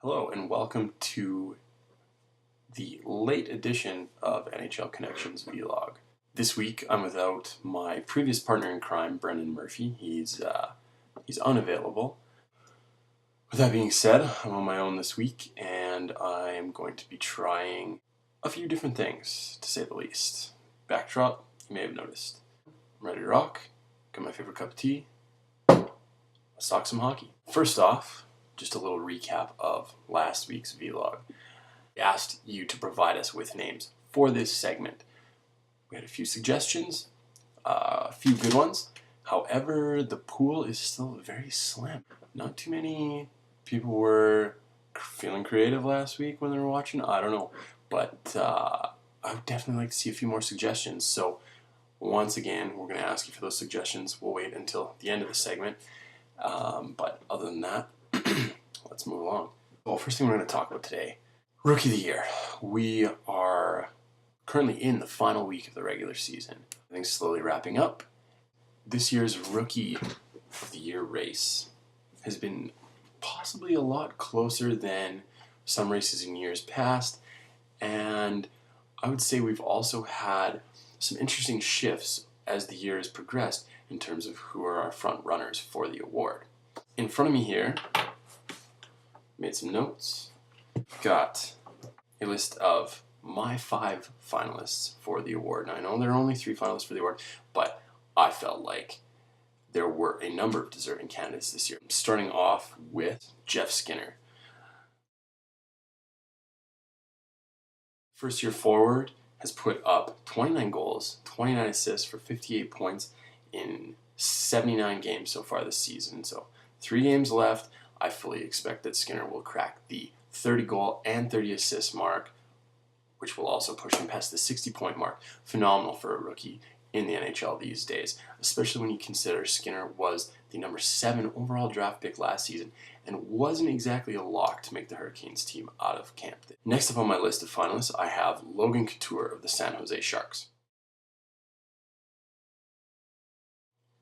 Hello and welcome to the late edition of NHL Connection's vlog. This week I'm without my previous partner in crime, Brendan Murphy. He's unavailable. With that being said, I'm on my own this week and I am going to be trying a few different things, to say the least. Backdrop, you may have noticed. I'm ready to rock, got my favorite cup of tea, let's talk some hockey. First off, just a little recap of last week's vlog. I asked you to provide us with names for this segment. We had a few suggestions, a few good ones. However, the pool is still very slim. Not too many people were feeling creative last week when they were watching. I don't know, but I would definitely like to see a few more suggestions. So once again, we're going to ask you for those suggestions. We'll wait until the end of the segment. But other than that, let's move along. Well, first thing we're going to talk about today, Rookie of the Year. We are currently in the final week of the regular season. Everything's slowly wrapping up. This year's Rookie of the Year race has been possibly a lot closer than some races in years past, and I would say we've also had some interesting shifts as the year has progressed in terms of who are our front runners for the award. In front of me here, made some notes, got a list of my 5 finalists for the award. Now I know there are only 3 finalists for the award, but I felt like there were a number of deserving candidates this year. Starting off with Jeff Skinner. First year forward has put up 29 goals, 29 assists for 58 points in 79 games so far this season. So 3 games left. I fully expect that Skinner will crack the 30 goal and 30 assist mark, which will also push him past the 60-point mark. Phenomenal for a rookie in the NHL these days, especially when you consider Skinner was the number 7 overall draft pick last season and wasn't exactly a lock to make the Hurricanes team out of camp. Next up on my list of finalists, I have Logan Couture of the San Jose Sharks.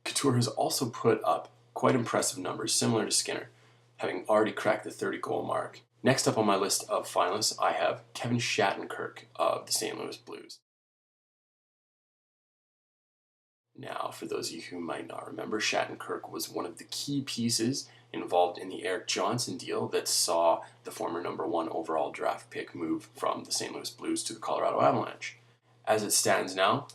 Couture has also put up quite impressive numbers, similar to Skinner, having already cracked the 30-goal mark. Next up on my list of finalists, I have Kevin Shattenkirk of the St. Louis Blues. Now, for those of you who might not remember, Shattenkirk was one of the key pieces involved in the Eric Johnson deal that saw the former number 1 overall draft pick move from the St. Louis Blues to the Colorado Avalanche. As it stands now,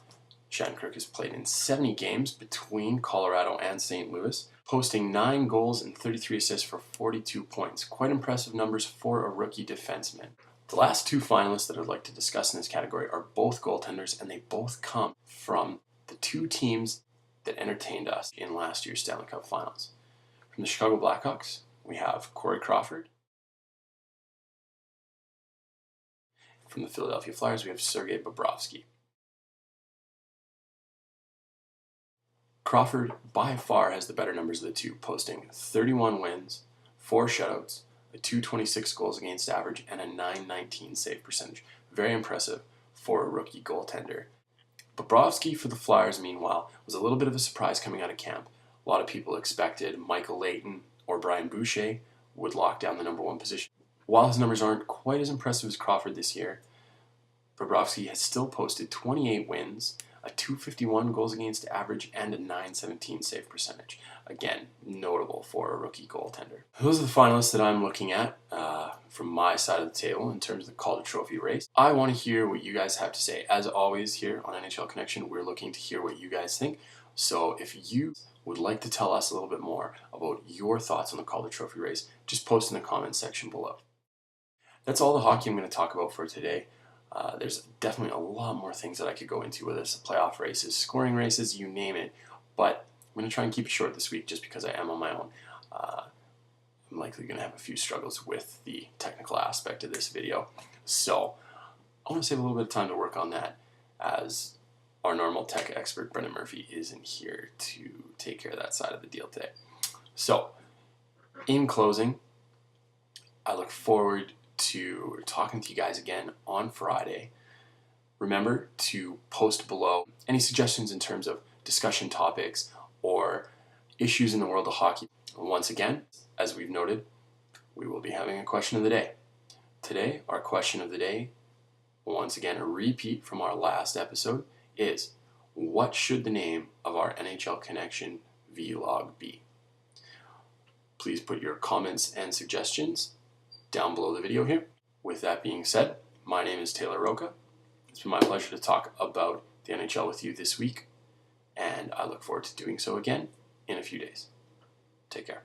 Shattenkirk has played in 70 games between Colorado and St. Louis, posting 9 goals and 33 assists for 42 points. Quite impressive numbers for a rookie defenseman. The last 2 finalists that I'd like to discuss in this category are both goaltenders, and they both come from the 2 teams that entertained us in last year's Stanley Cup Finals. From the Chicago Blackhawks, we have Corey Crawford. From the Philadelphia Flyers, we have Sergei Bobrovsky. Crawford by far has the better numbers of the 2, posting 31 wins, 4 shutouts, a .226 goals against average, and a .919 save percentage. Very impressive for a rookie goaltender. Bobrovsky for the Flyers, meanwhile, was a little bit of a surprise coming out of camp. A lot of people expected Michael Leighton or Brian Boucher would lock down the number 1 position. While his numbers aren't quite as impressive as Crawford this year, Bobrovsky has still posted 28 wins, a .251 goals against average, and a .917 save percentage. Again, notable for a rookie goaltender. Those are the finalists that I'm looking at from my side of the table in terms of the Calder Trophy race. I want to hear what you guys have to say. As always, here on NHL Connection, we're looking to hear what you guys think. So if you would like to tell us a little bit more about your thoughts on the Calder Trophy race, just post in the comments section below. That's all the hockey I'm going to talk about for today. There's definitely a lot more things that I could go into, whether it's playoff races, scoring races, you name it. But I'm going to try and keep it short this week just because I am on my own. I'm likely going to have a few struggles with the technical aspect of this video. So I want to save a little bit of time to work on that, as our normal tech expert, Brendan Murphy, isn't here to take care of that side of the deal today. So in closing, I look forward to talking to you guys again on Friday. Remember to post below any suggestions in terms of discussion topics or issues in the world of hockey. Once again, as we've noted, we will be having a question of the day. Today, our question of the day, once again a repeat from our last episode, is what should the name of our NHL Connection vlog be? Please put your comments and suggestions down below the video here. With that being said, my name is Taylor Roca. It's been my pleasure to talk about the NHL with you this week, and I look forward to doing so again in a few days. Take care.